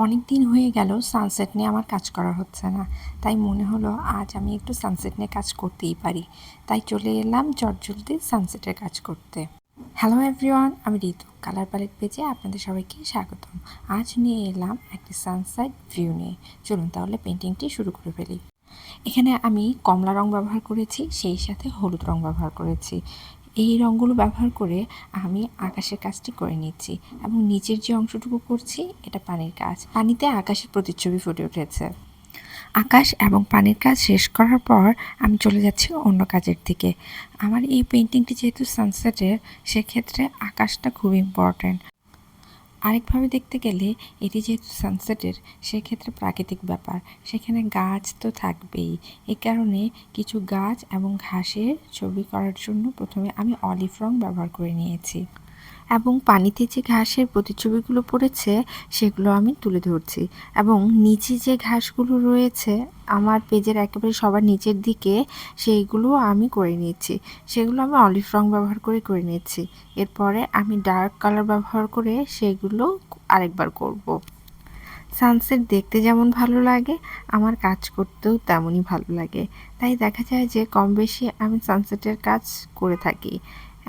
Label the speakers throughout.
Speaker 1: অনেক দিন হয়ে গেল সানসেট নিয়ে আমার কাজ করা হচ্ছে না, তাই মনে হলো আজ আমি একটু সানসেট নিয়ে কাজ করতেই পারি। তাই চলে এলাম চটজলদি সানসেটের কাজ করতে। হ্যালো এভরিওয়ান, আমি ঋতু, কালার প্যালেট পেজে আপনাদের সবাইকে স্বাগতম। আজ নিয়ে এলাম একটি সানসেট ভিউ নিয়ে। চলুন তাহলে পেন্টিংটি শুরু করে ফেলি। এখানে আমি কমলা রং ব্যবহার করেছি, সেই সাথে হলুদ রং ব্যবহার করেছি। এই রঙগুলো ব্যবহার করে আমি আকাশের কাজটি করে নিচ্ছি এবং নিচের যে অংশটুকু করছি এটা পানির কাজ। পানিতে আকাশের প্রতিচ্ছবি ফুটে উঠেছে। আকাশ এবং পানির কাজ শেষ করার পর আমি চলে যাচ্ছি অন্য কাজের দিকে। আমার এই পেন্টিংটি যেহেতু সানসেটের, সেক্ষেত্রে আকাশটা খুব ইম্পর্ট্যান্ট। আরেকভাবে দেখতে গেলে এটি যেহেতু সানসেটের, সেক্ষেত্রে প্রাকৃতিক ব্যাপার, সেখানে গাছ তো থাকবেই। এ কারণে কিছু গাছ এবং ঘাসের ছবি করার জন্য প্রথমে আমি অলিভ রং ব্যবহার করে নিয়েছি এবং পানিতে যে ঘাসের প্রতিচ্ছবিগুলো পড়েছে সেগুলো আমি তুলে ধরছি। এবং নিচে যে ঘাসগুলো রয়েছে আমার পেজের একেবারে সবার নিচের দিকে, সেইগুলো আমি করে নিচ্ছি। সেগুলো আমি অলিভ রং ব্যবহার করে নিচ্ছি। এরপরে আমি ডার্ক কালার ব্যবহার করে সেগুলো আরেকবার করব। সানসেট দেখতে যেমন ভালো লাগে, আমার কাজ করতেও তেমনই ভালো লাগে। তাই দেখা যায় যে কম বেশি আমি সানসেটের কাজ করে থাকি।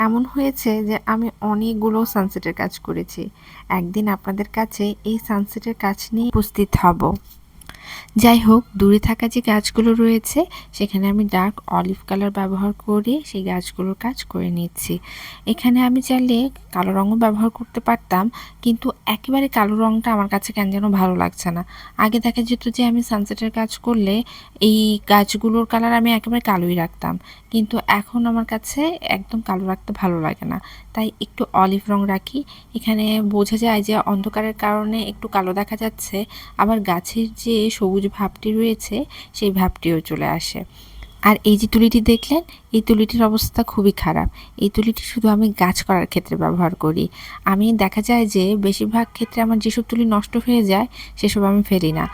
Speaker 1: এমন হয়েছে যে আমি অনেকগুলো সানসেটের কাজ করেছি। একদিন আপনাদের কাছে এই সানসেটের কাজ নিয়ে উপস্থিত হব। যাই হোক, দূরে থাকা যে গাছগুলো রয়েছে সেখানে আমি ডার্ক অলিভ কালার ব্যবহার করে সেই গাছগুলোর কাজ করে নিচ্ছি। এখানে আমি চাইলে কালো রঙও ব্যবহার করতে পারতাম, কিন্তু একেবারে কালো রঙটা আমার কাছে কেন যেন ভালো লাগছে না। আগে দেখা যেত যে আমি সানসেটের কাজ করলে এই গাছগুলোর কালার আমি একেবারে কালোই রাখতাম, কিন্তু এখন আমার কাছে একদম কালো রাখতে ভালো লাগে না, তাই একটু অলিভ রং রাখি। এখানে বোঝা যায় যে অন্ধকারের কারণে একটু কালো দেখা যাচ্ছে, আবার গাছের যে সবুজ ভাবটি রয়েছে সেই ভাবটিও চলে আসে। আর এই যে তুলিটি দেখলেন, এই তুলিটির অবস্থা খুবই খারাপ। এই তুলিটি শুধু আমি গাছ করার ক্ষেত্রে ব্যবহার করি। আমি দেখা যায় যে বেশিরভাগ ক্ষেত্রে আমার যেসব তুলি নষ্ট হয়ে যায় সেসব আমি ফেলি না,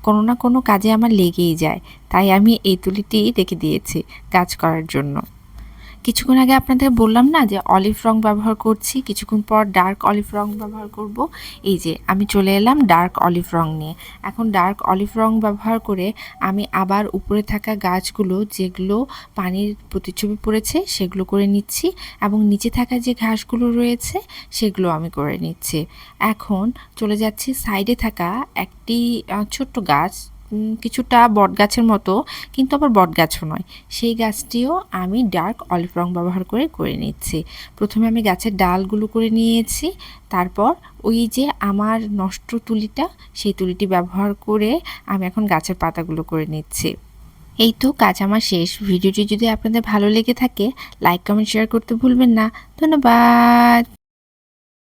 Speaker 1: কোনো না কোনো কাজে আমার লেগেই যায়। তাই আমি এই তুলিটি রেখে দিয়েছি গাছ করার জন্য। কিছুক্ষণ আগে আপনাদের বললাম না যে অলিভ রং ব্যবহার করছি, কিছুক্ষণ পর ডার্ক অলিভ রং ব্যবহার করব। এই যে আমি চলে এলাম ডার্ক অলিভ রং নিয়ে। এখন ডার্ক অলিভ রং ব্যবহার করে আমি আবার উপরে থাকা গাছগুলো যেগুলো পানির প্রতিচ্ছবি পড়েছে সেগুলো করে নিচ্ছি, এবং নিচে থাকা যে ঘাসগুলো রয়েছে সেগুলো আমি করে নিচ্ছি। এখন চলে যাচ্ছি সাইডে থাকা একটি ছোট্ট গাছ, কিছুটা বটগাছের মতো কিন্তু আবার বটগাছও নয়, সেই গাছটিও আমি ডার্ক অলিভ রং ব্যবহার করে নিচ্ছি। প্রথমে আমি গাছের ডালগুলো করে নিয়েছি, তারপর ওই যে আমার নষ্ট তুলিটা, সেই তুলিটি ব্যবহার করে আমি এখন গাছের পাতাগুলো করে নিচ্ছি। এই তো কাজ আমার শেষ। ভিডিওটি যদি আপনাদের ভালো লেগে থাকে লাইক কমেন্ট শেয়ার করতে ভুলবেন না। ধন্যবাদ।